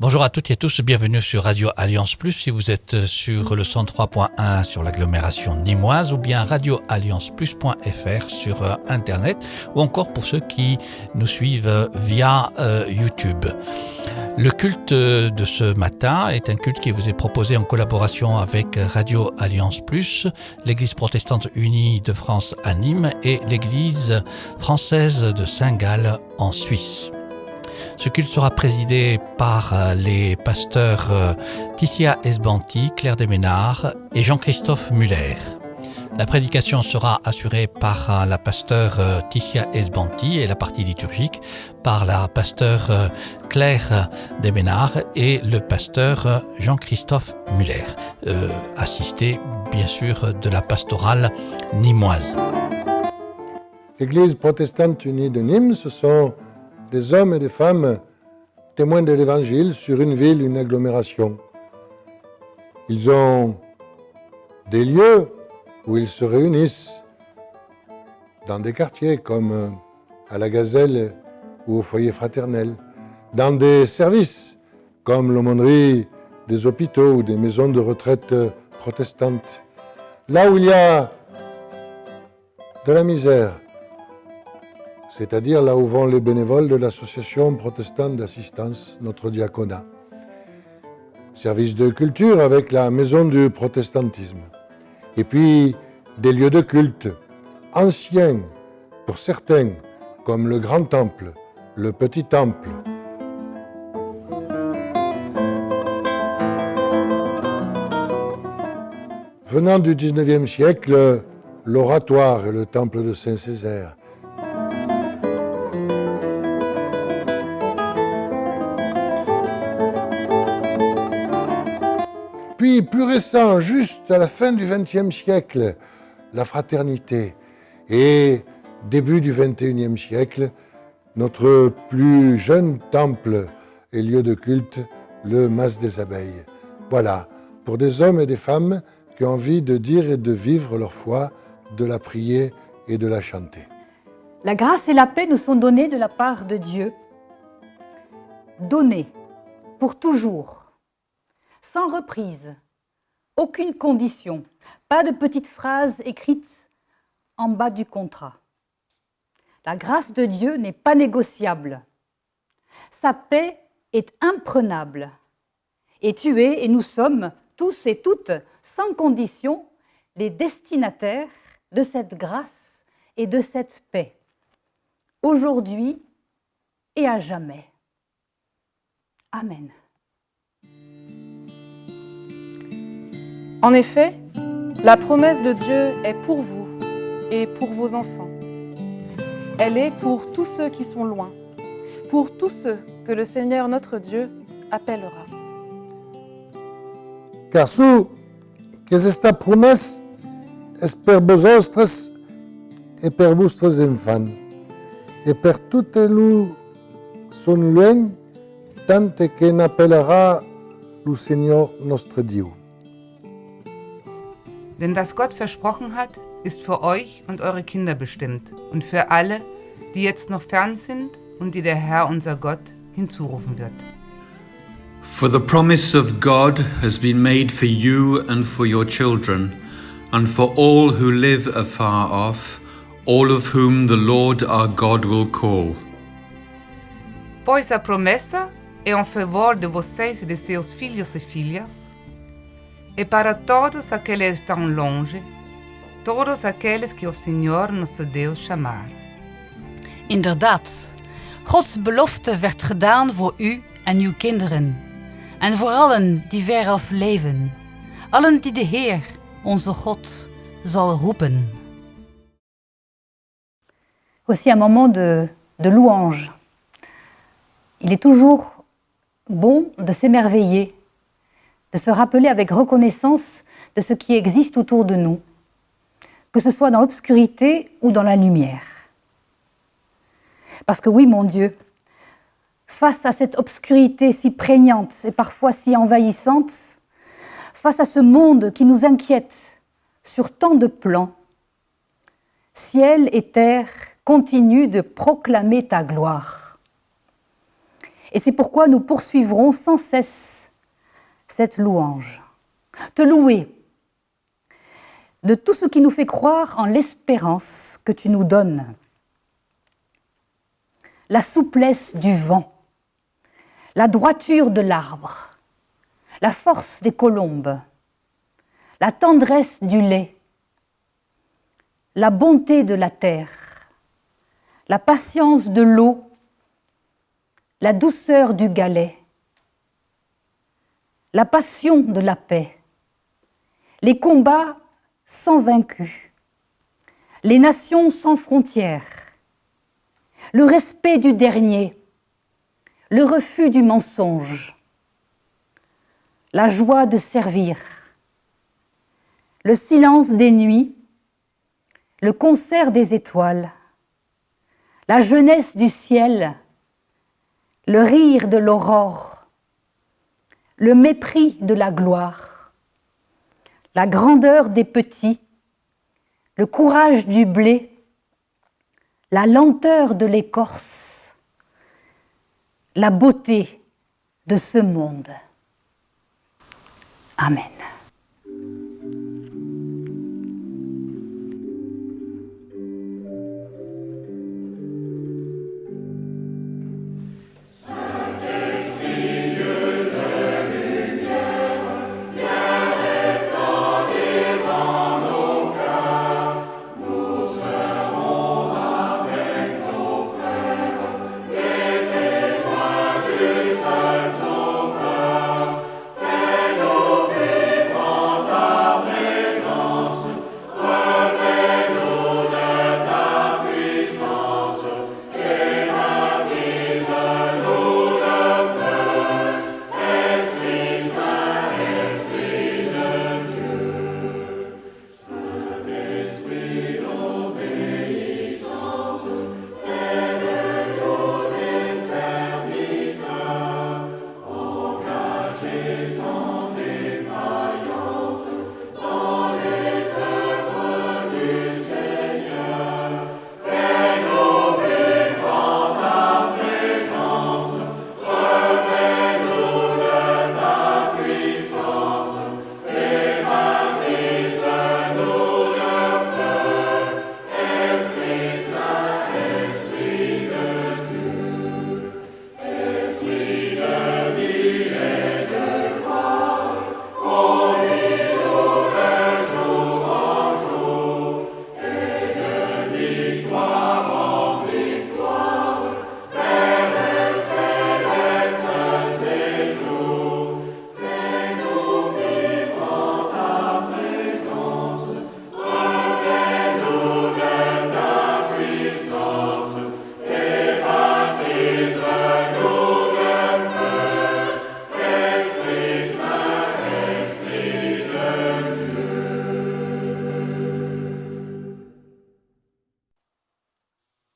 Bonjour à toutes et à tous, bienvenue sur Radio Alliance Plus si vous êtes sur le 103.1 sur l'agglomération nîmoise ou bien radioallianceplus.fr sur internet ou encore pour ceux qui nous suivent via YouTube. Le culte de ce matin est un culte qui vous est proposé en collaboration avec Radio Alliance Plus, l'Église protestante unie de France à Nîmes et l'Église française de Saint-Gall en Suisse. Ce culte sera présidé par les pasteurs Ticia Esbanti, Claire Desménards et Jean-Christophe Muller. La prédication sera assurée par la pasteur Ticia Esbanti et la partie liturgique par la pasteur Claire Desménards et le pasteur Jean-Christophe Muller, assisté bien sûr de la pastorale nîmoise. L'Église protestante unie de Nîmes, ce sont des hommes et des femmes témoins de l'Évangile sur une ville, une agglomération. Ils ont des lieux où ils se réunissent, dans des quartiers comme à la Gazelle ou au foyer fraternel, dans des services comme l'aumônerie des hôpitaux ou des maisons de retraite protestantes. Là où il y a de la misère, c'est-à-dire là où vont les bénévoles de l'association protestante d'assistance, notre diaconat. Service de culture avec la maison du protestantisme. Et puis des lieux de culte, anciens pour certains, comme le grand temple, le petit temple. Venant du XIXe siècle, l'oratoire et le temple de Saint-Césaire. Puis, plus récent, juste à la fin du XXe siècle, la fraternité. Et début du XXIe siècle, notre plus jeune temple et lieu de culte, le Mas des Abeilles. Voilà, pour des hommes et des femmes qui ont envie de dire et de vivre leur foi, de la prier et de la chanter. La grâce et la paix nous sont données de la part de Dieu. Données pour toujours, sans reprise. Aucune condition, pas de petites phrases écrites en bas du contrat. La grâce de Dieu n'est pas négociable. Sa paix est imprenable. Et tu es, et nous sommes, tous et toutes, sans condition, les destinataires de cette grâce et de cette paix, aujourd'hui et à jamais. Amen. En effet, la promesse de Dieu est pour vous et pour vos enfants. Elle est pour tous ceux qui sont loin, pour tous ceux que le Seigneur notre Dieu appellera. Car que esta promessa es per vosotros e per vuestros enfants, e per toutes los son loin, tant que n'appellera le Seigneur notre Dieu. Denn was Gott versprochen hat, ist für euch und eure Kinder bestimmt und für alle, die jetzt noch fern sind und die der Herr, unser Gott, hinzurufen wird. For the promise of God has been made for you and for your children, and for all who live afar off, all of whom the Lord our God will call. Pois a promessa é em favor de vocês e de seus filhos e filhas, e para todos aqueles que estão longe, todos aqueles que o Senhor nosso Deus chamar. Inderdaad, Gods belofte werd gedaan voor u en uw kinderen, en voor allen die veraf leven, allen die de Heer, onze God, zal roepen. Voici un moment de louange. Il est toujours bon de s'émerveiller, de se rappeler avec reconnaissance de ce qui existe autour de nous, que ce soit dans l'obscurité ou dans la lumière. Parce que oui, mon Dieu, face à cette obscurité si prégnante et parfois si envahissante, face à ce monde qui nous inquiète sur tant de plans, ciel et terre continuent de proclamer ta gloire. Et c'est pourquoi nous poursuivrons sans cesse cette louange. Te louer de tout ce qui nous fait croire en l'espérance que tu nous donnes. La souplesse du vent, la droiture de l'arbre, la force des colombes, la tendresse du lait, la bonté de la terre, la patience de l'eau, la douceur du galet, la passion de la paix, les combats sans vaincus, les nations sans frontières, le respect du dernier, le refus du mensonge, la joie de servir, le silence des nuits, le concert des étoiles, la jeunesse du ciel, le rire de l'aurore, le mépris de la gloire, la grandeur des petits, le courage du blé, la lenteur de l'écorce, la beauté de ce monde. Amen.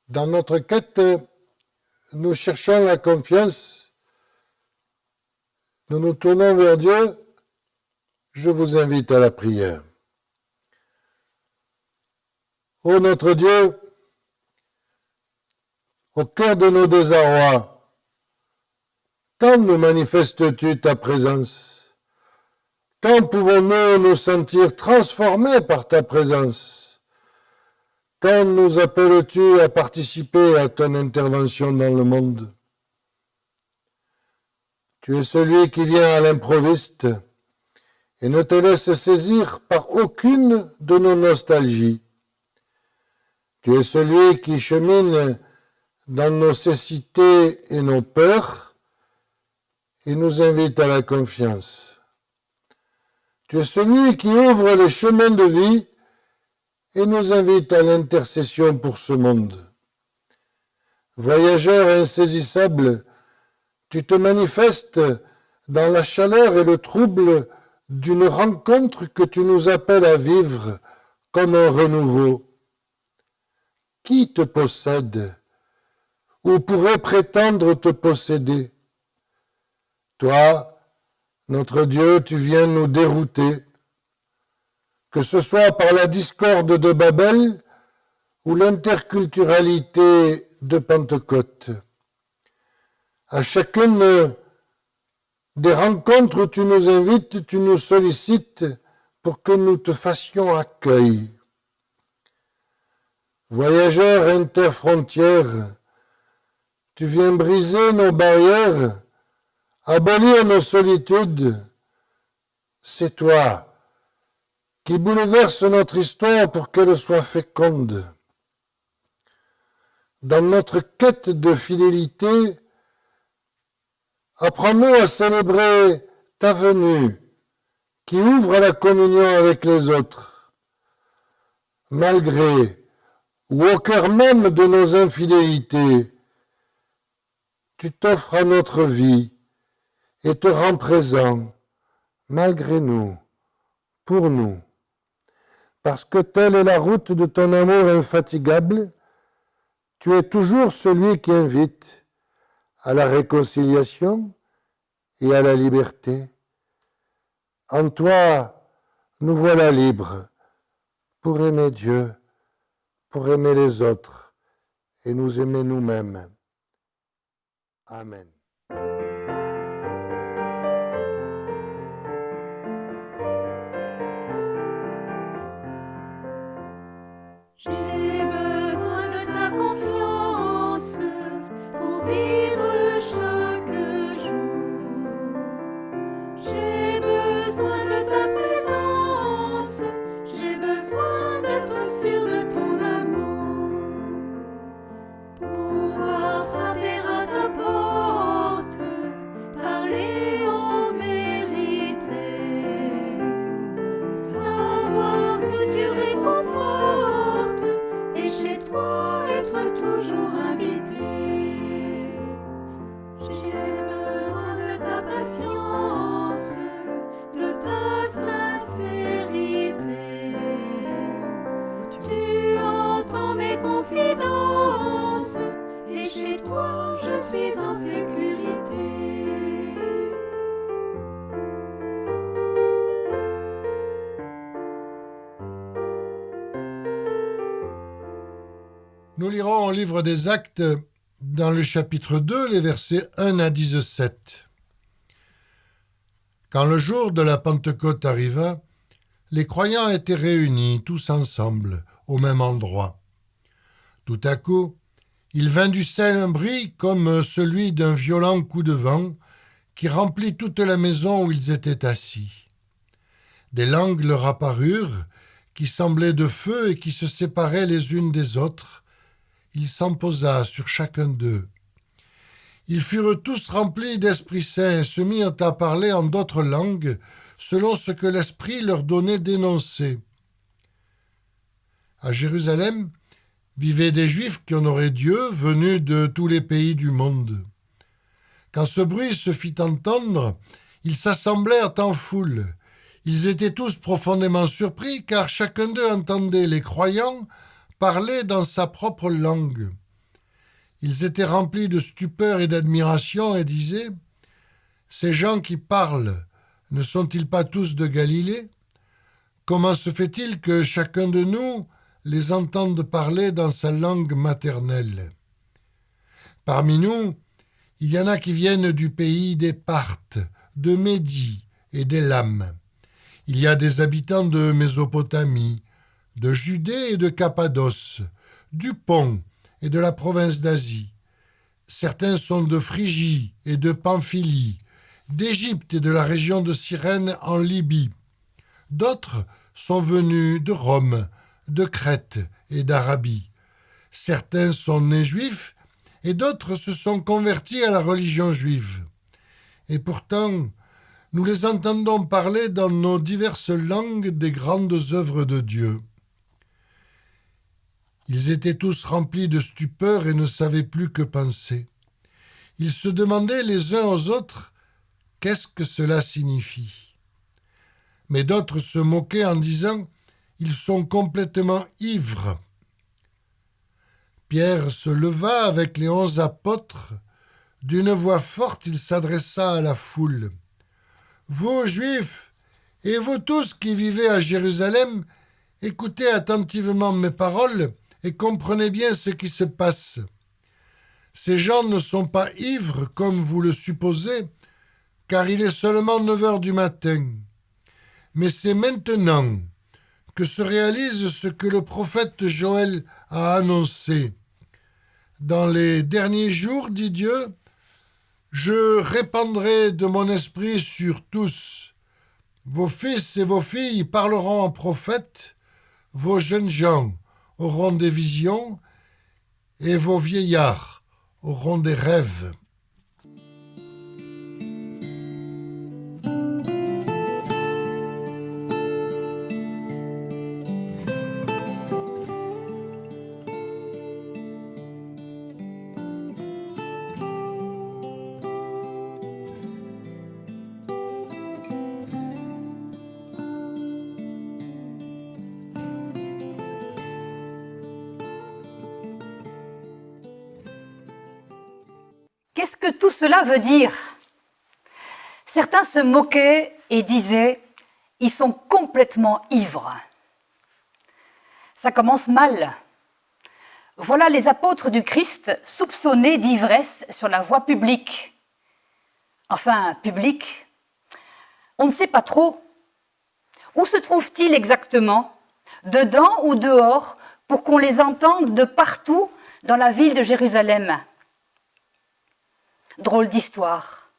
Dans notre quête, nous cherchons la confiance. Nous nous tournons vers Dieu. Je vous invite à la prière. Ô notre Dieu, au cœur de nos désarrois, quand nous manifestes-tu ta présence? Quand pouvons-nous nous sentir transformés par ta présence? Quand nous appelles-tu à participer à ton intervention dans le monde? Tu es celui qui vient à l'improviste et ne te laisse saisir par aucune de nos nostalgies. Tu es celui qui chemine dans nos cécités et nos peurs et nous invite à la confiance. Tu es celui qui ouvre les chemins de vie et nous invite à l'intercession pour ce monde. Voyageur insaisissable, tu te manifestes dans la chaleur et le trouble d'une rencontre que tu nous appelles à vivre comme un renouveau. Qui te possède ou pourrait prétendre te posséder? Toi, notre Dieu, tu viens nous dérouter, que ce soit par la discorde de Babel ou l'interculturalité de Pentecôte. À chacune des rencontres où tu nous invites, tu nous sollicites pour que nous te fassions accueil. Voyageurs interfrontières, tu viens briser nos barrières, abolir nos solitudes. C'est toi qui bouleverse notre histoire pour qu'elle soit féconde. Dans notre quête de fidélité, apprends-nous à célébrer ta venue qui ouvre la communion avec les autres. Malgré ou au cœur même de nos infidélités, tu t'offres à notre vie et te rends présent, malgré nous, pour nous. Parce que telle est la route de ton amour infatigable, tu es toujours celui qui invite à la réconciliation et à la liberté. En toi, nous voilà libres pour aimer Dieu, pour aimer les autres et nous aimer nous-mêmes. Amen. J'ai besoin de ta confiance pour vivre chaque jour. J'ai besoin de ta présence, j'ai besoin d'être sûr de ton amour. Pouvoir frapper à ta porte, parler en vérité, savoir que tu réconfortes et chez toi être toujours invité. J'ai besoin de ta patience, de ta sincérité. Tu entends mes confidences et chez toi je suis en sécurité. Nous lirons au livre des Actes, dans le chapitre 2, les versets 1 à 17. Quand le jour de la Pentecôte arriva, les croyants étaient réunis tous ensemble, au même endroit. Tout à coup, il vint du ciel un bruit comme celui d'un violent coup de vent qui remplit toute la maison où ils étaient assis. Des langues leur apparurent, qui semblaient de feu et qui se séparaient les unes des autres. Il s'en posa sur chacun d'eux. Ils furent tous remplis d'Esprit Saint et se mirent à parler en d'autres langues, selon ce que l'Esprit leur donnait d'énoncer. À Jérusalem vivaient des Juifs qui honoraient Dieu, venus de tous les pays du monde. Quand ce bruit se fit entendre, ils s'assemblèrent en foule. Ils étaient tous profondément surpris, car chacun d'eux entendait les croyants parler dans sa propre langue. Ils étaient remplis de stupeur et d'admiration et disaient « Ces gens qui parlent, ne sont-ils pas tous de Galilée ? Comment se fait-il que chacun de nous les entende parler dans sa langue maternelle ? Parmi nous, il y en a qui viennent du pays des Parthes, de Médie et d'Élam. Il y a des habitants de Mésopotamie, de Judée et de Cappadoce, du Pont et de la province d'Asie. Certains sont de Phrygie et de Pamphylie, d'Égypte et de la région de Cyrène en Libye. D'autres sont venus de Rome, de Crète et d'Arabie. Certains sont nés juifs et d'autres se sont convertis à la religion juive. Et pourtant, nous les entendons parler dans nos diverses langues des grandes œuvres de Dieu. Ils étaient tous remplis de stupeur et ne savaient plus que penser. Ils se demandaient les uns aux autres « Qu'est-ce que cela signifie ?» Mais d'autres se moquaient en disant « Ils sont complètement ivres ». Pierre se leva avec les 11 apôtres. D'une voix forte, il s'adressa à la foule. « Vous, Juifs, et vous tous qui vivez à Jérusalem, écoutez attentivement mes paroles et comprenez bien ce qui se passe. Ces gens ne sont pas ivres comme vous le supposez, car il est seulement 9 heures du matin. Mais c'est maintenant que se réalise ce que le prophète Joël a annoncé. Dans les derniers jours, dit Dieu, je répandrai de mon esprit sur tous. Vos fils et vos filles parleront en prophètes, vos jeunes gens auront des visions et vos vieillards auront des rêves. Qu'est-ce que tout cela veut dire? Certains se moquaient et disaient « ils sont complètement ivres ». Ça commence mal. Voilà les apôtres du Christ soupçonnés d'ivresse sur la voie publique. Enfin, publique, on ne sait pas trop. Où se trouvent-ils exactement? Dedans ou dehors, pour qu'on les entende de partout dans la ville de Jérusalem? Drôle d'histoire.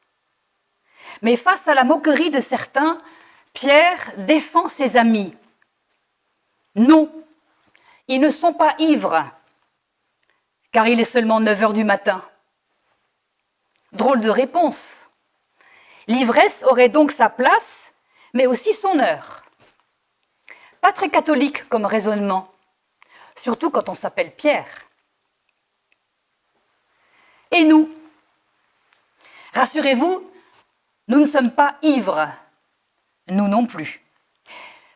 Mais face à la moquerie de certains, Pierre défend ses amis. Non, ils ne sont pas ivres, car il est seulement 9 heures du matin. Drôle de réponse. L'ivresse aurait donc sa place, mais aussi son heure. Pas très catholique comme raisonnement, surtout quand on s'appelle Pierre. Et nous? Rassurez-vous, nous ne sommes pas ivres, nous non plus.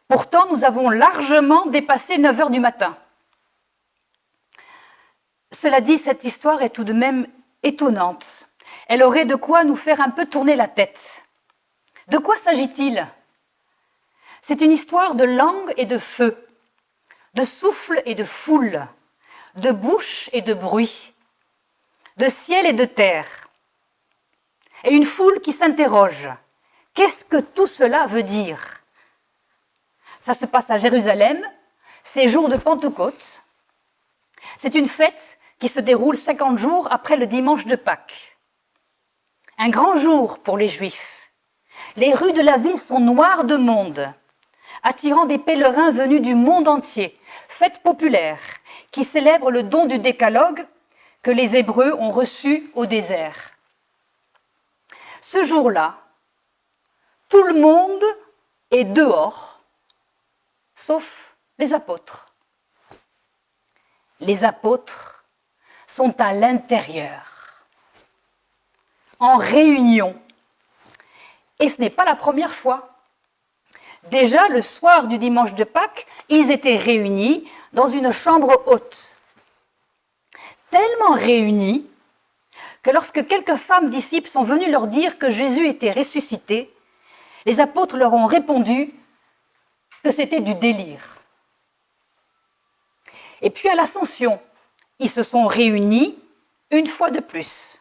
Pourtant, nous avons largement dépassé 9 heures du matin. Cela dit, cette histoire est tout de même étonnante. Elle aurait de quoi nous faire un peu tourner la tête. De quoi s'agit-il? C'est une histoire de langue et de feu, de souffle et de foule, de bouche et de bruit, de ciel et de terre. Et une foule qui s'interroge. Qu'est-ce que tout cela veut dire? Ça se passe à Jérusalem, c'est jour de Pentecôte. C'est une fête qui se déroule 50 jours après le dimanche de Pâques. Un grand jour pour les Juifs. Les rues de la ville sont noires de monde, attirant des pèlerins venus du monde entier. Fête populaire qui célèbre le don du décalogue que les Hébreux ont reçu au désert. Ce jour-là, tout le monde est dehors, sauf les apôtres. Les apôtres sont à l'intérieur, en réunion. Et ce n'est pas la première fois. Déjà, le soir du dimanche de Pâques, ils étaient réunis dans une chambre haute. Tellement réunis que lorsque quelques femmes disciples sont venues leur dire que Jésus était ressuscité, les apôtres leur ont répondu que c'était du délire. Et puis à l'Ascension, ils se sont réunis une fois de plus,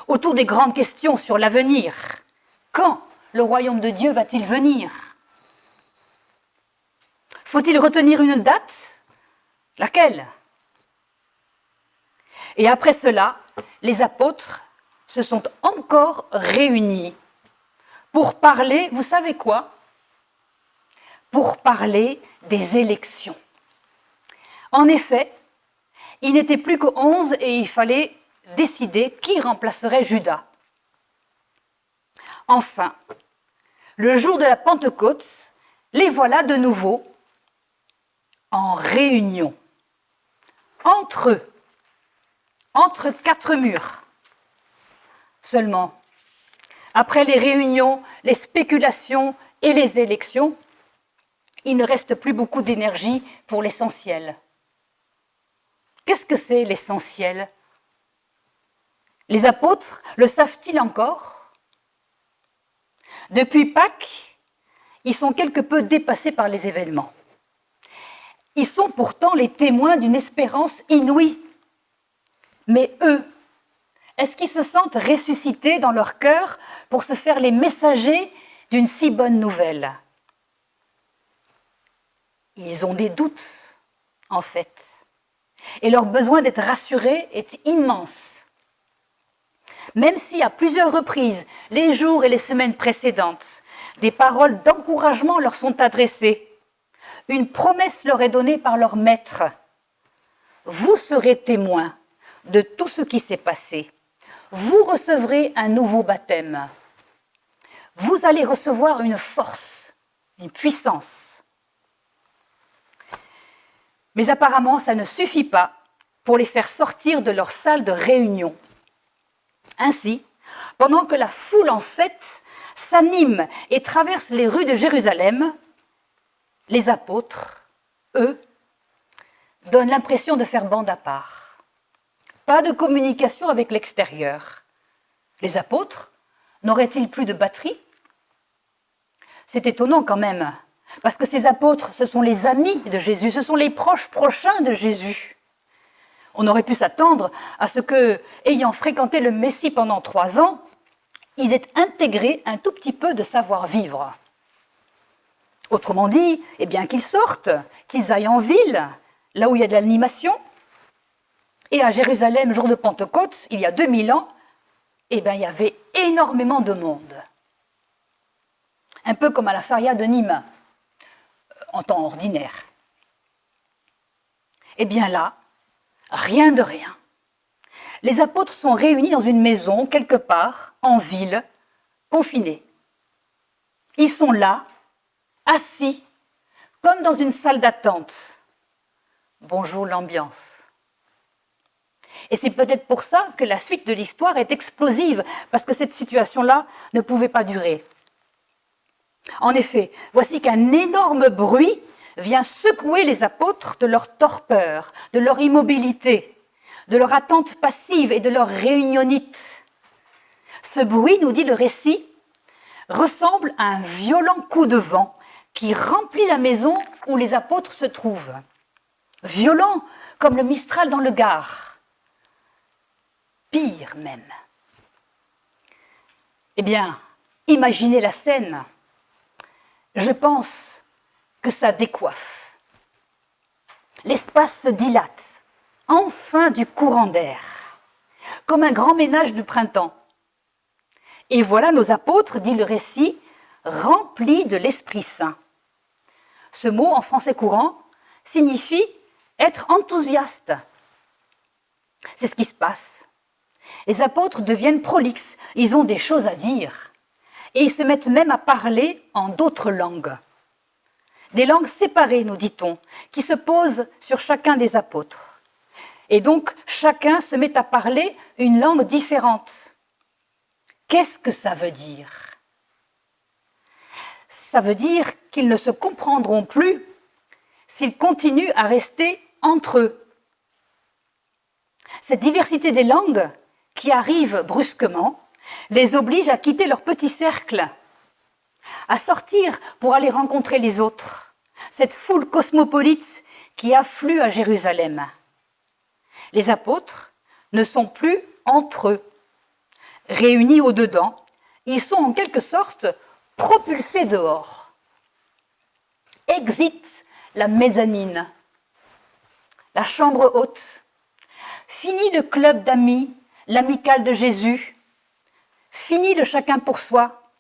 autour des grandes questions sur l'avenir. Quand le royaume de Dieu va-t-il venir? Faut-il retenir une date? Laquelle? Et après cela, les apôtres se sont encore réunis pour parler, vous savez quoi? Pour parler des élections. En effet, il n'était plus que 11 et il fallait décider qui remplacerait Judas. Enfin, le jour de la Pentecôte, les voilà de nouveau en réunion, entre eux, entre 4 murs. Seulement, après les réunions, les spéculations et les élections, il ne reste plus beaucoup d'énergie pour l'essentiel. Qu'est-ce que c'est l'essentiel? Les apôtres le savent-ils encore? Depuis Pâques, ils sont quelque peu dépassés par les événements. Ils sont pourtant les témoins d'une espérance inouïe. Mais eux, est-ce qu'ils se sentent ressuscités dans leur cœur pour se faire les messagers d'une si bonne nouvelle? Ils ont des doutes, en fait. Et leur besoin d'être rassurés est immense. Même si à plusieurs reprises, les jours et les semaines précédentes, des paroles d'encouragement leur sont adressées, une promesse leur est donnée par leur maître. Vous serez témoins de tout ce qui s'est passé. Vous recevrez un nouveau baptême. Vous allez recevoir une force, une puissance. Mais apparemment, ça ne suffit pas pour les faire sortir de leur salle de réunion. Ainsi, pendant que la foule en fête s'anime et traverse les rues de Jérusalem, les apôtres, eux, donnent l'impression de faire bande à part. Pas de communication avec l'extérieur. Les apôtres n'auraient-ils plus de batterie? C'est étonnant quand même, parce que ces apôtres, ce sont les amis de Jésus, ce sont les proches prochains de Jésus. On aurait pu s'attendre à ce que, ayant fréquenté le Messie pendant 3 ans, ils aient intégré un tout petit peu de savoir-vivre. Autrement dit, eh bien qu'ils sortent, qu'ils aillent en ville, là où il y a de l'animation. Et à Jérusalem, jour de Pentecôte, il y a 2000 ans, eh bien, il y avait énormément de monde. Un peu comme à la Faria de Nîmes, en temps ordinaire. Eh bien là, rien de rien. Les apôtres sont réunis dans une maison, quelque part, en ville, confinés. Ils sont là, assis, comme dans une salle d'attente. Bonjour l'ambiance. Et c'est peut-être pour ça que la suite de l'histoire est explosive, parce que cette situation-là ne pouvait pas durer. En effet, voici qu'un énorme bruit vient secouer les apôtres de leur torpeur, de leur immobilité, de leur attente passive et de leur réunionnite. Ce bruit, nous dit le récit, ressemble à un violent coup de vent qui remplit la maison où les apôtres se trouvent. Violent comme le Mistral dans le Gard. Pire même. Eh bien, imaginez la scène. Je pense que ça décoiffe. L'espace se dilate, enfin du courant d'air, comme un grand ménage du printemps. Et voilà nos apôtres, dit le récit, remplis de l'Esprit Saint. Ce mot, en français courant, signifie être enthousiaste. C'est ce qui se passe. Les apôtres deviennent prolixes, ils ont des choses à dire. Et ils se mettent même à parler en d'autres langues. Des langues séparées, nous dit-on, qui se posent sur chacun des apôtres. Et donc, chacun se met à parler une langue différente. Qu'est-ce que ça veut dire? Ça veut dire qu'ils ne se comprendront plus s'ils continuent à rester entre eux. Cette diversité des langues qui arrive brusquement les oblige à quitter leur petit cercle, à sortir pour aller rencontrer les autres, cette foule cosmopolite qui afflue à Jérusalem. Les apôtres ne sont plus entre eux. Réunis au-dedans, ils sont en quelque sorte propulsés dehors. Exit la mezzanine, la chambre haute. Fini le club d'amis, l'amicale de Jésus. Fini le chacun pour soi.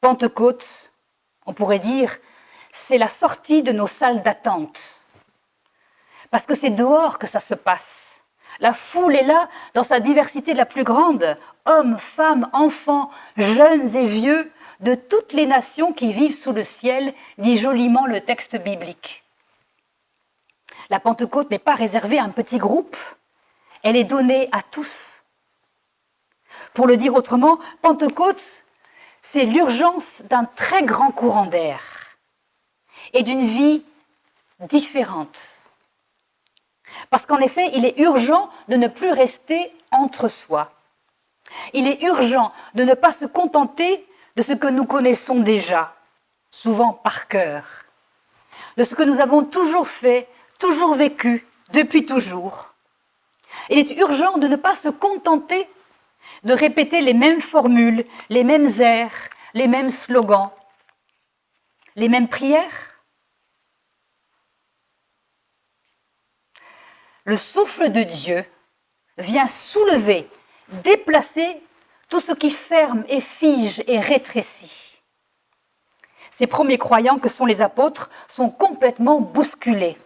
Pentecôte, on pourrait dire, c'est la sortie de nos salles d'attente. Parce que c'est dehors que ça se passe. La foule est là dans sa diversité la plus grande. Hommes, femmes, enfants, jeunes et vieux, de toutes les nations qui vivent sous le ciel, dit joliment le texte biblique. La Pentecôte n'est pas réservée à un petit groupe. Elle est donnée à tous. Pour le dire autrement, Pentecôte, c'est l'urgence d'un très grand courant d'air et d'une vie différente. Parce qu'en effet, il est urgent de ne plus rester entre soi. Il est urgent de ne pas se contenter de ce que nous connaissons déjà, souvent par cœur, de ce que nous avons toujours fait, toujours vécu, depuis toujours. Il est urgent de ne pas se contenter de répéter les mêmes formules, les mêmes airs, les mêmes slogans, les mêmes prières. Le souffle de Dieu vient soulever, déplacer tout ce qui ferme et fige et rétrécit. Ces premiers croyants que sont les apôtres sont complètement bousculés.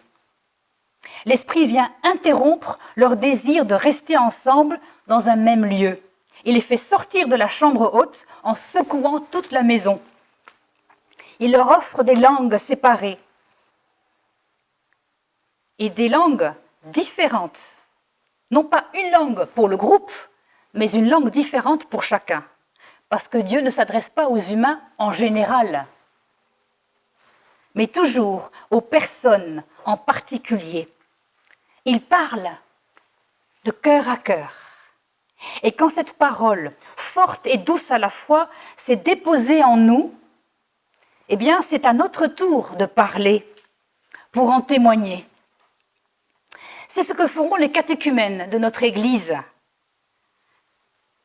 L'Esprit vient interrompre leur désir de rester ensemble dans un même lieu. Il les fait sortir de la chambre haute en secouant toute la maison. Il leur offre des langues séparées et des langues différentes. Non pas une langue pour le groupe, mais une langue différente pour chacun. Parce que Dieu ne s'adresse pas aux humains en général, mais toujours aux personnes en particulier. Il parle de cœur à cœur. Et quand cette parole, forte et douce à la fois, s'est déposée en nous, eh bien, c'est à notre tour de parler pour en témoigner. C'est ce que feront les catéchumènes de notre Église.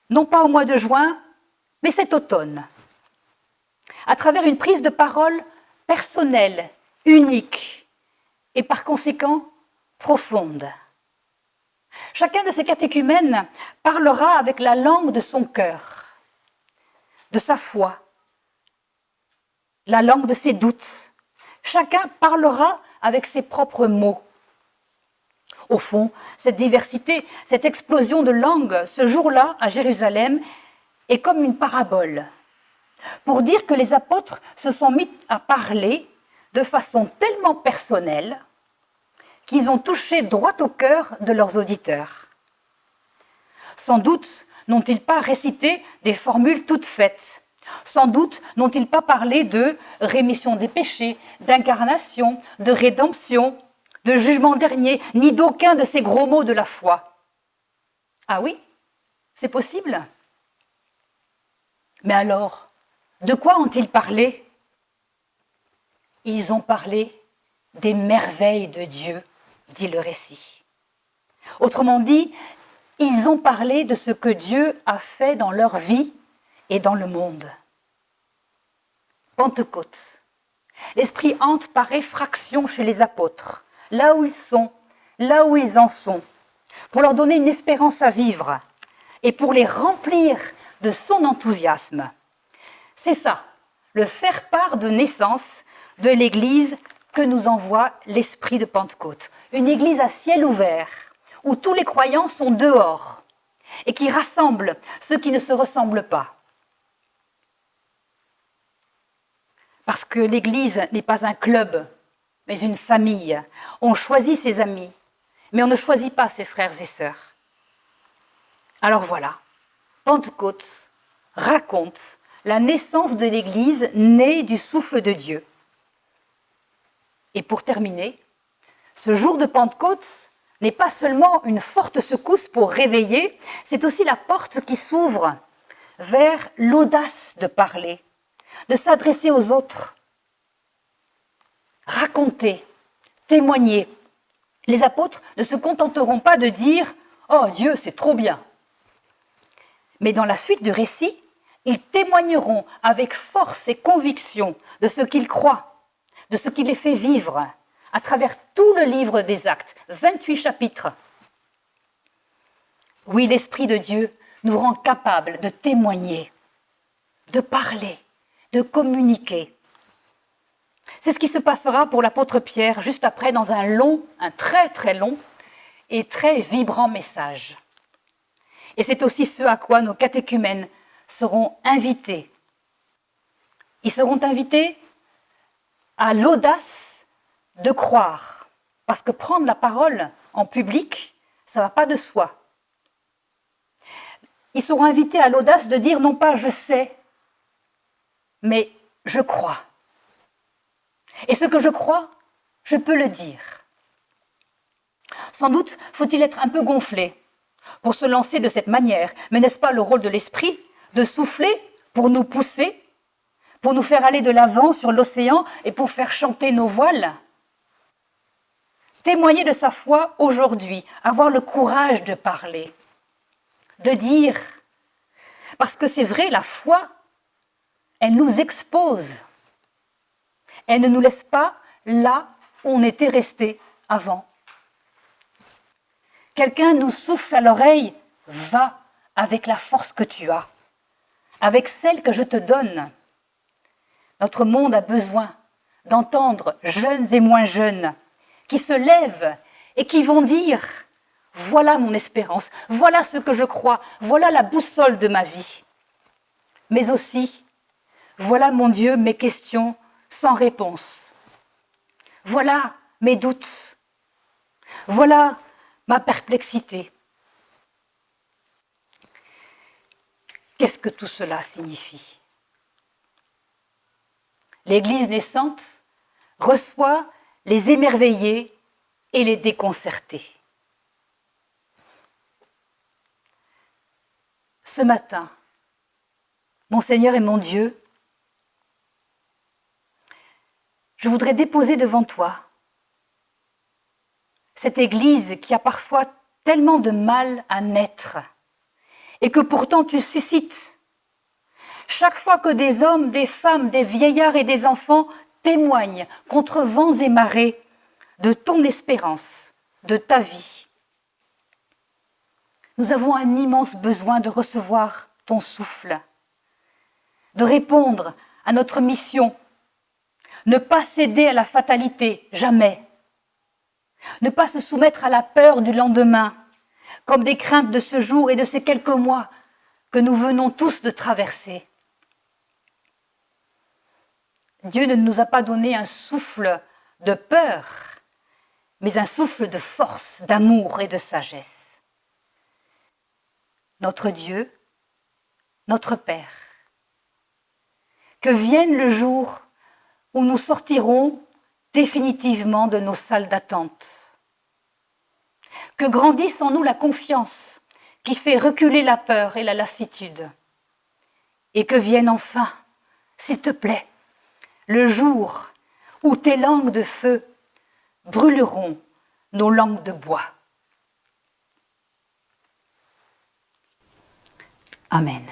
Non pas au mois de juin, mais cet automne. À travers une prise de parole personnelle, unique et par conséquent profonde. Chacun de ces catéchumènes parlera avec la langue de son cœur, de sa foi, la langue de ses doutes. Chacun parlera avec ses propres mots. Au fond, cette diversité, cette explosion de langues, ce jour-là, à Jérusalem, est comme une parabole, pour dire que les apôtres se sont mis à parler de façon tellement personnelle qu'ils ont touché droit au cœur de leurs auditeurs. Sans doute n'ont-ils pas récité des formules toutes faites. Sans doute n'ont-ils pas parlé de rémission des péchés, d'incarnation, de rédemption, de jugement dernier, ni d'aucun de ces gros mots de la foi. Ah oui, c'est possible. Mais alors, de quoi ont-ils parlé? Ils ont parlé des merveilles de Dieu, dit le récit. Autrement dit, ils ont parlé de ce que Dieu a fait dans leur vie et dans le monde. Pentecôte. L'Esprit entre par effraction chez les apôtres, là où ils sont, là où ils en sont, pour leur donner une espérance à vivre et pour les remplir de son enthousiasme. C'est ça, le faire-part de naissance de l'Église que nous envoie l'Esprit de Pentecôte. Une Église à ciel ouvert, où tous les croyants sont dehors et qui rassemble ceux qui ne se ressemblent pas. Parce que l'Église n'est pas un club, mais une famille. On choisit ses amis, mais on ne choisit pas ses frères et sœurs. Alors voilà, Pentecôte raconte la naissance de l'Église née du souffle de Dieu. Et pour terminer, ce jour de Pentecôte n'est pas seulement une forte secousse pour réveiller, c'est aussi la porte qui s'ouvre vers l'audace de parler, de s'adresser aux autres, raconter, témoigner. Les apôtres ne se contenteront pas de dire « Oh Dieu, c'est trop bien !» Mais dans la suite du récit, ils témoigneront avec force et conviction de ce qu'ils croient, de ce qui les fait vivre, à travers tout le livre des Actes, 28 chapitres. Oui, l'Esprit de Dieu nous rend capables de témoigner, de parler, de communiquer. C'est ce qui se passera pour l'apôtre Pierre juste après dans un très très long et très vibrant message. Et c'est aussi ce à quoi nos catéchumènes seront invités. Ils seront invités à l'audace de croire, parce que prendre la parole en public, ça ne va pas de soi. Ils seront invités à l'audace de dire non pas « je sais », mais « je crois ». Et ce que je crois, je peux le dire. Sans doute faut-il être un peu gonflé pour se lancer de cette manière, mais n'est-ce pas le rôle de l'Esprit de souffler pour nous pousser, pour nous faire aller de l'avant sur l'océan et pour faire chanter nos voiles? témoigner de sa foi aujourd'hui, avoir le courage de parler, de dire, parce que c'est vrai, la foi, elle nous expose. Elle ne nous laisse pas là où on était resté avant. Quelqu'un nous souffle à l'oreille, va avec la force que tu as, avec celle que je te donne. Notre monde a besoin d'entendre jeunes et moins jeunes qui se lèvent et qui vont dire « Voilà mon espérance, voilà ce que je crois, voilà la boussole de ma vie. » Mais aussi « Voilà mon Dieu, mes questions sans réponse. Voilà mes doutes. Voilà ma perplexité. » Qu'est-ce que tout cela signifie ? L'Église naissante reçoit les émerveillés et les déconcertés. Ce matin, mon Seigneur et mon Dieu, je voudrais déposer devant toi cette Église qui a parfois tellement de mal à naître et que pourtant tu suscites. Chaque fois que des hommes, des femmes, des vieillards et des enfants témoignent contre vents et marées de ton espérance, de ta vie. Nous avons un immense besoin de recevoir ton souffle, de répondre à notre mission, ne pas céder à la fatalité, jamais. Ne pas se soumettre à la peur du lendemain, comme des craintes de ce jour et de ces quelques mois que nous venons tous de traverser. Dieu ne nous a pas donné un souffle de peur, mais un souffle de force, d'amour et de sagesse. Notre Dieu, notre Père, que vienne le jour où nous sortirons définitivement de nos salles d'attente. Que grandisse en nous la confiance qui fait reculer la peur et la lassitude. Et que vienne enfin, s'il te plaît, le jour où tes langues de feu brûleront nos langues de bois. Amen.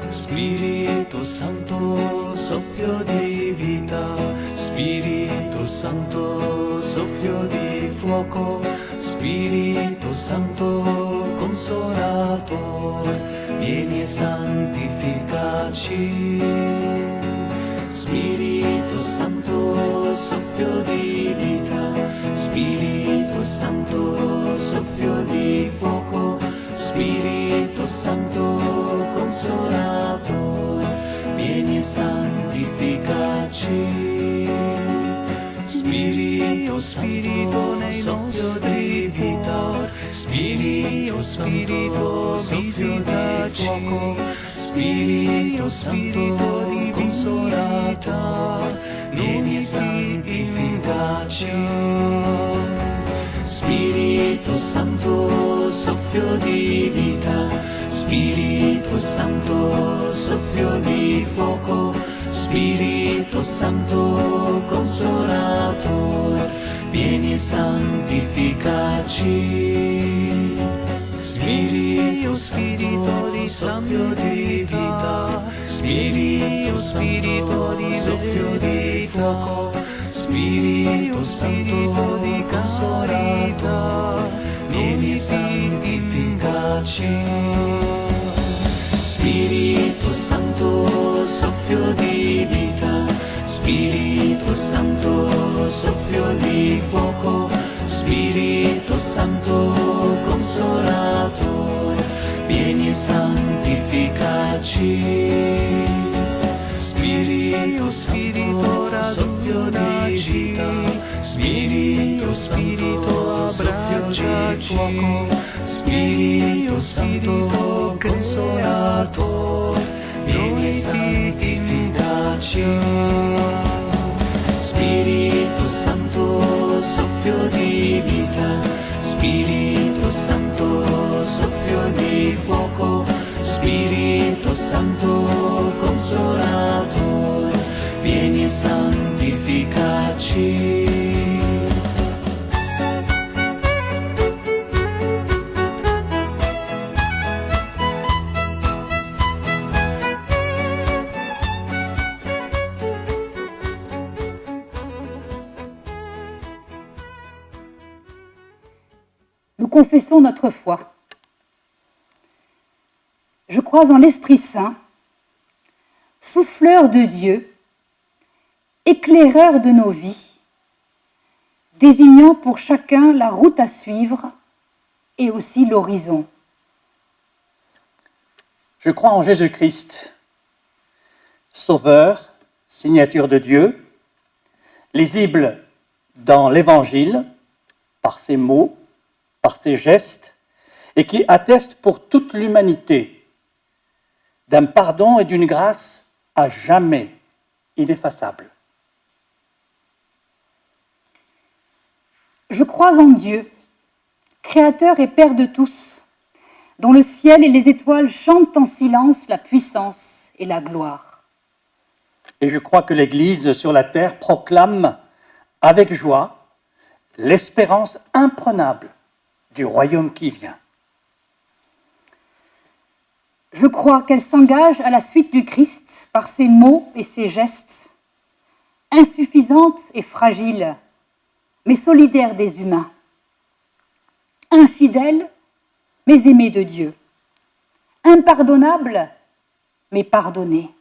Spirito Santo, soffio di vita, Spirito Santo, soffio di fuoco, Spirito Santo, consolator, vieni e santificaci. Spirito Santo, soffio di vita, Spirito Santo, soffio di fuoco, Spirito Santo, consolator, vieni e santificaci. Spirito, Spirito, soffio di vita, Spirito Santo, soffio di fuoco, Spirito Santo, consolator, vieni e santificaci. Spirito Santo, soffio di vita, Spirito Santo, soffio di fuoco, Spirito Santo, consolator, vieni e santificaci. Spirito, Spirito di soffio di vita, Spirito, Spirito di soffio di fuoco, Spirito Santo di consolator, vieni e santificaci. Spirito Santo, soffio di vita, Spirito Santo, soffio di fuoco, Spirito Santo, consolator, vieni e santificaci. Spirito, Spirito, soffio di vita, Spirito, Spirito, soffio di fuoco, Spirito Santo Consolator, vieni e santificaci. Spirito Santo, soffio di vita, Spirito Santo, soffio di fuoco, Spirito Santo Consolator, vieni e santificaci. Nous confessons notre foi. Je crois en l'Esprit Saint, souffleur de Dieu, éclaireur de nos vies, désignant pour chacun la route à suivre et aussi l'horizon. Je crois en Jésus-Christ, Sauveur, signature de Dieu, lisible dans l'Évangile, par ses mots, par ses gestes, et qui atteste pour toute l'humanité d'un pardon et d'une grâce à jamais ineffaçables. Je crois en Dieu, Créateur et Père de tous, dont le ciel et les étoiles chantent en silence la puissance et la gloire. Et je crois que l'Église sur la terre proclame avec joie l'espérance imprenable du royaume qui vient. Je crois qu'elle s'engage à la suite du Christ par ses mots et ses gestes, insuffisante et fragile, mais solidaire des humains, infidèle, mais aimée de Dieu, impardonnable, mais pardonnée,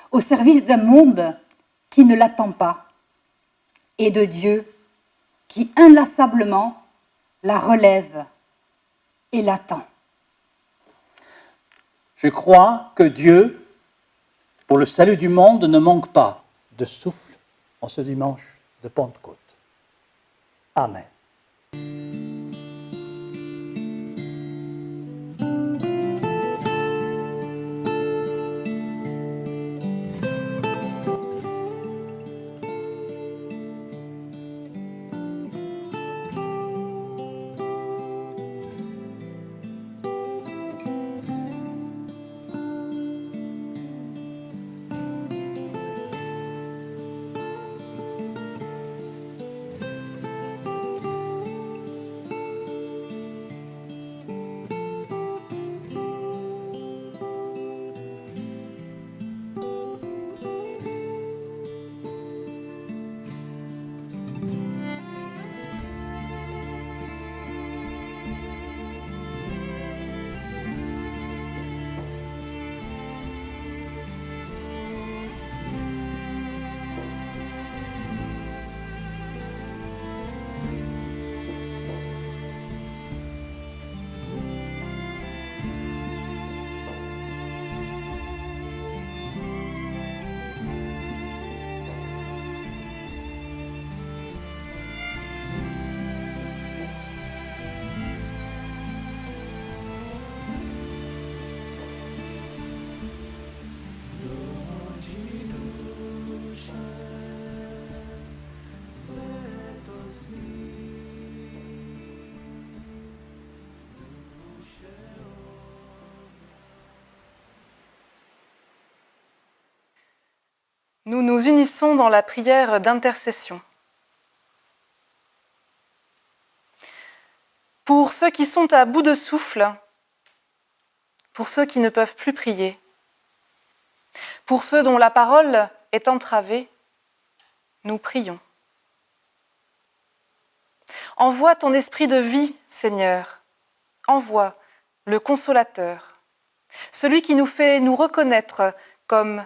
au service d'un monde qui ne l'attend pas, et de Dieu qui inlassablement la relève et l'attend. Je crois que Dieu, pour le salut du monde, ne manque pas de souffle en ce dimanche de Pentecôte. Amen. Nous nous unissons dans la prière d'intercession. Pour ceux qui sont à bout de souffle, pour ceux qui ne peuvent plus prier, pour ceux dont la parole est entravée, nous prions. Envoie ton esprit de vie, Seigneur. Envoie le consolateur, celui qui nous fait nous reconnaître comme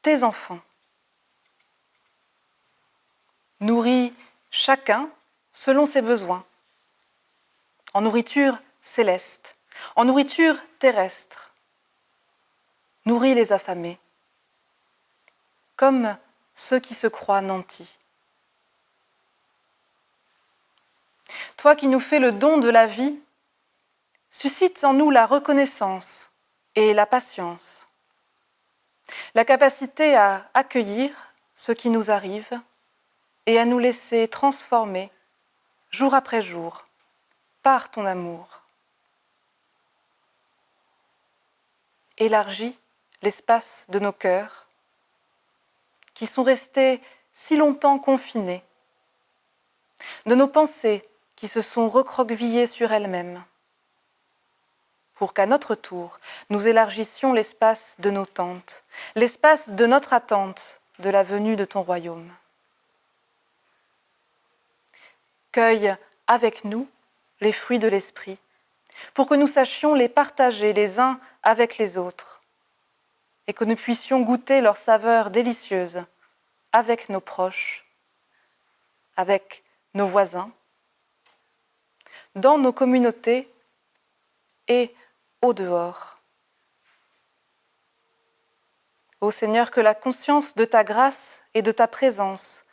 tes enfants. Nourris chacun selon ses besoins, en nourriture céleste, en nourriture terrestre. Nourris les affamés, comme ceux qui se croient nantis. toi qui nous fais le don de la vie, suscite en nous la reconnaissance et la patience, la capacité à accueillir ce qui nous arrive et à nous laisser transformer jour après jour par ton amour. Élargis l'espace de nos cœurs qui sont restés si longtemps confinés, de nos pensées qui se sont recroquevillées sur elles-mêmes, pour qu'à notre tour, nous élargissions l'espace de nos tentes, l'espace de notre attente de la venue de ton royaume. Cueille avec nous les fruits de l'esprit, pour que nous sachions les partager les uns avec les autres, et que nous puissions goûter leur saveur délicieuse avec nos proches, avec nos voisins, dans nos communautés et au dehors. Ô Seigneur, que la conscience de ta grâce et de ta présence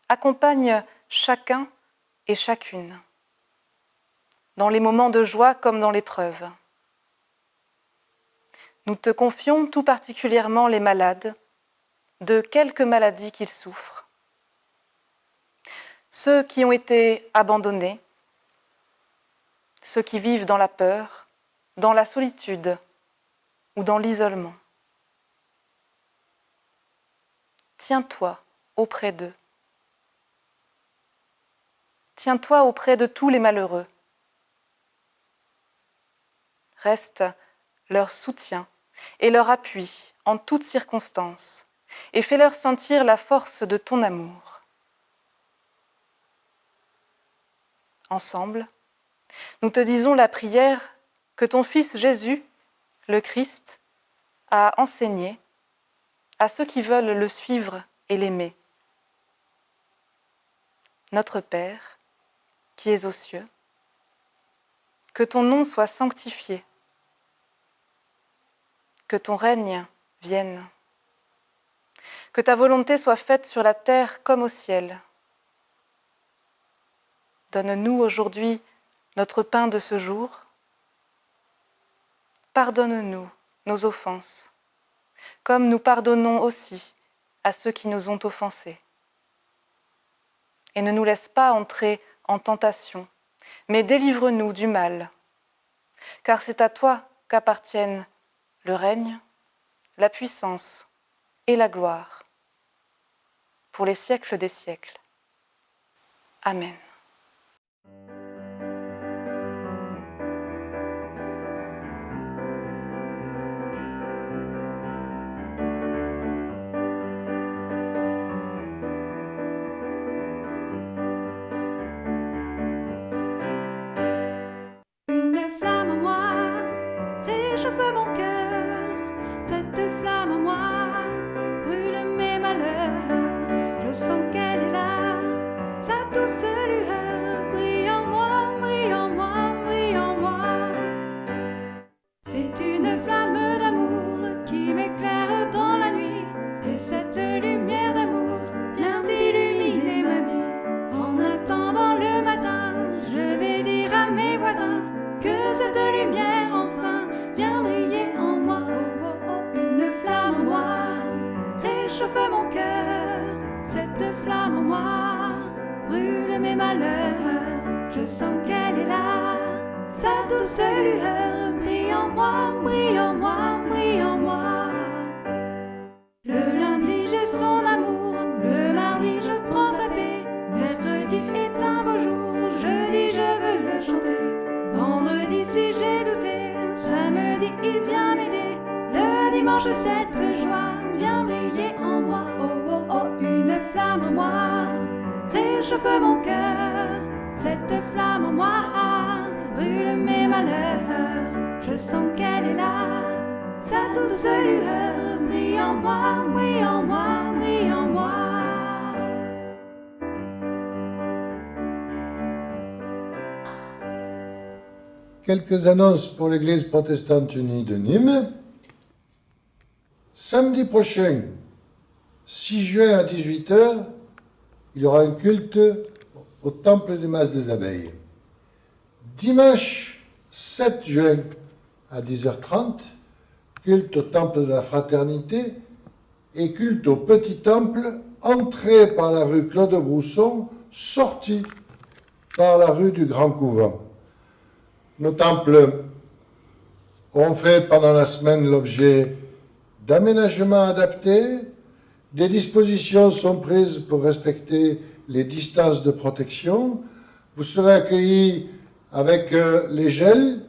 accompagne chacun et chacune, dans les moments de joie comme dans l'épreuve. Nous te confions tout particulièrement les malades, de quelque maladie qu'ils souffrent, ceux qui ont été abandonnés, ceux qui vivent dans la peur, dans la solitude ou dans l'isolement. Tiens-toi auprès d'eux. Tiens-toi auprès de tous les malheureux. Reste leur soutien et leur appui en toutes circonstances, et fais-leur sentir la force de ton amour. Ensemble, nous te disons la prière que ton Fils Jésus, le Christ, a enseignée à ceux qui veulent le suivre et l'aimer. Notre Père, qui es aux cieux, que ton nom soit sanctifié, que ton règne vienne, que ta volonté soit faite sur la terre comme au ciel. Donne-nous aujourd'hui notre pain de ce jour. Pardonne-nous nos offenses, comme nous pardonnons aussi à ceux qui nous ont offensés. Et ne nous laisse pas entrer en tentation, mais délivre-nous du mal, car c'est à toi qu'appartiennent le règne, la puissance et la gloire, pour les siècles des siècles. Amen. Une flamme en moi réchauffe mon cœur. Cette flamme en moi brûle mes malheurs. Je sens qu'elle est là, sa douce lueur brille en moi, brille en moi, brille en moi. C'est une flamme d'amour qui m'éclaire dans la nuit, et cette lumière d'amour vient illuminer ma vie. En attendant le matin, je vais dire à mes voisins que cette lumière enfin vient briller en moi. Oh, oh, oh, une flamme en moi réchauffe mon cœur. Cette flamme en moi brûle mes malheurs. Je sens qu'elle est là, sa douce lueur brille en moi, brille en moi, brille en moi. Le lundi j'ai son amour, le mardi je prends sa paix, mercredi est un beau jour, jeudi je veux le chanter, vendredi si j'ai douté, samedi il vient m'aider, le dimanche cette joie vient briller en moi. Oh oh oh, une flamme en moi réchauffe mon cœur. Cette flamme en moi brûle mes malheurs. Je sens qu'elle est là, sa douce lueur brille en moi, brille en moi, brille en moi. Quelques annonces pour l'Église protestante unie de Nîmes. Samedi prochain, 6 juin à 18 h, il y aura un culte au Temple des Masses des Abeilles. Dimanche 7 juin à 10h30, culte au temple de la Fraternité et culte au petit temple, entrée par la rue Claude Brousson, sortie par la rue du Grand Couvent. Nos temples ont fait pendant la semaine l'objet d'aménagements adaptés. Des dispositions sont prises pour respecter les distances de protection. Vous serez accueillis avec les gels,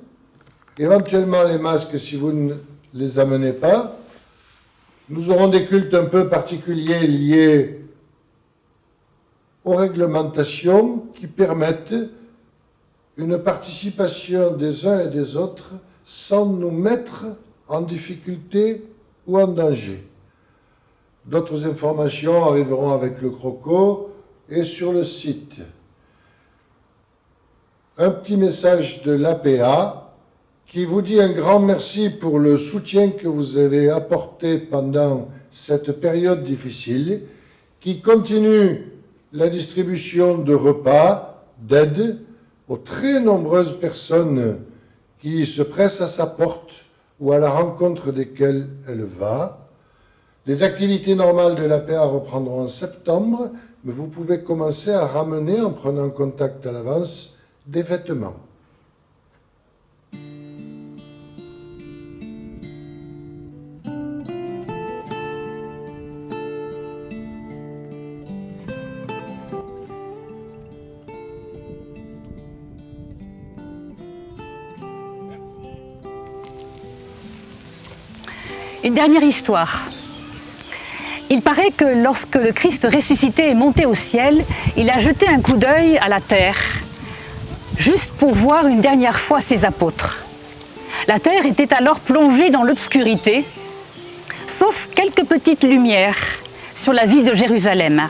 éventuellement les masques si vous ne les amenez pas. Nous aurons des cultes un peu particuliers liés aux réglementations qui permettent une participation des uns et des autres sans nous mettre en difficulté ou en danger. D'autres informations arriveront avec le croco et sur le site. Un petit message de l'APA qui vous dit un grand merci pour le soutien que vous avez apporté pendant cette période difficile, qui continue la distribution de repas, d'aide aux très nombreuses personnes qui se pressent à sa porte ou à la rencontre desquelles elle va. Les activités normales de l'APA reprendront en septembre, mais vous pouvez commencer à ramener, en prenant contact à l'avance, des vêtements. Une dernière histoire. Il paraît que lorsque le Christ ressuscité est monté au ciel, il a jeté un coup d'œil à la terre, juste pour voir une dernière fois ses apôtres. La terre était alors plongée dans l'obscurité, sauf quelques petites lumières sur la ville de Jérusalem.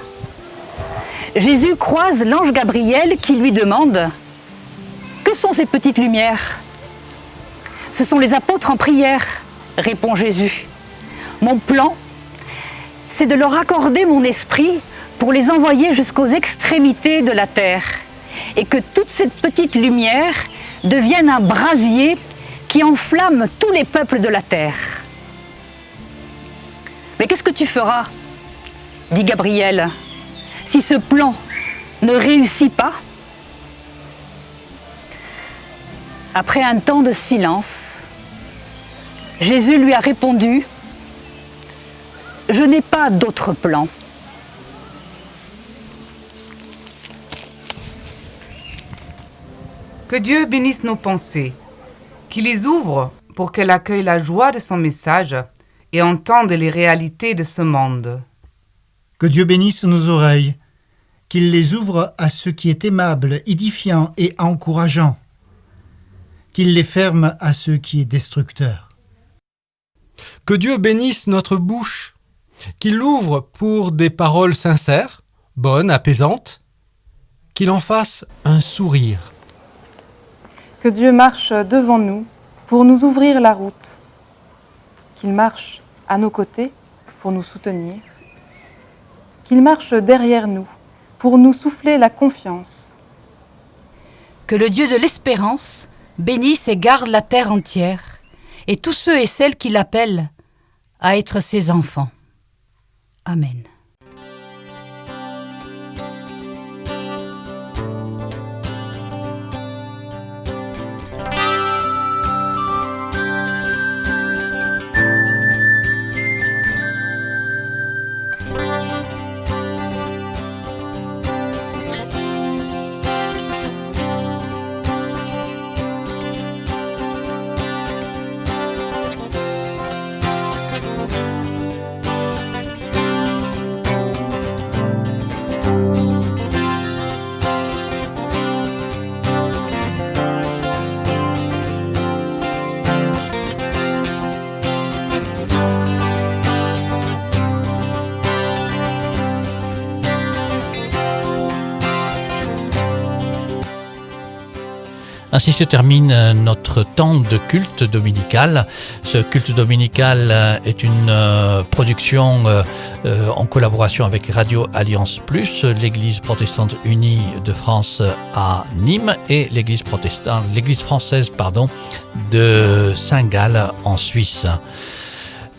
Jésus croise l'ange Gabriel qui lui demande « Que sont ces petites lumières ?» « Ce sont les apôtres en prière », répond Jésus. « Mon plan, c'est de leur accorder mon esprit pour les envoyer jusqu'aux extrémités de la terre et que toute cette petite lumière devienne un brasier qui enflamme tous les peuples de la terre. » « Mais qu'est-ce que tu feras, dit Gabriel, si ce plan ne réussit pas ?» Après un temps de silence, Jésus lui a répondu « Je n'ai pas d'autre plan. » Que Dieu bénisse nos pensées, qu'il les ouvre pour qu'elle accueille la joie de son message et entende les réalités de ce monde. Que Dieu bénisse nos oreilles, qu'il les ouvre à ce qui est aimable, édifiant et encourageant, qu'il les ferme à ce qui est destructeur. Que Dieu bénisse notre bouche, qu'il l'ouvre pour des paroles sincères, bonnes, apaisantes, qu'il en fasse un sourire. Que Dieu marche devant nous pour nous ouvrir la route, qu'il marche à nos côtés pour nous soutenir, qu'il marche derrière nous pour nous souffler la confiance. Que le Dieu de l'espérance bénisse et garde la terre entière et tous ceux et celles qui l'appellent à être ses enfants. Amen. Ainsi se termine notre temps de culte dominical. Ce culte dominical est une production en collaboration avec Radio Alliance Plus, l'Église protestante unie de France à Nîmes et l'Église française de Saint-Gall en Suisse.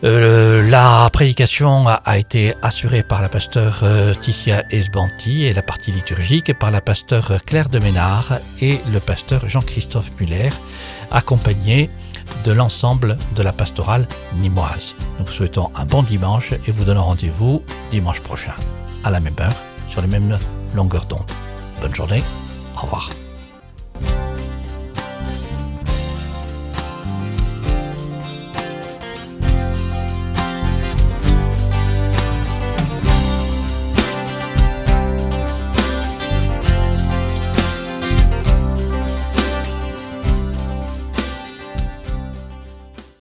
La prédication a été assurée par la pasteure Ticia Esbanti et la partie liturgique par la pasteure Claire de Ménard et le pasteur Jean-Christophe Muller, accompagné de l'ensemble de la pastorale nîmoise. Nous vous souhaitons un bon dimanche et vous donnons rendez-vous dimanche prochain à la même heure sur les mêmes longueurs d'onde. Bonne journée, au revoir.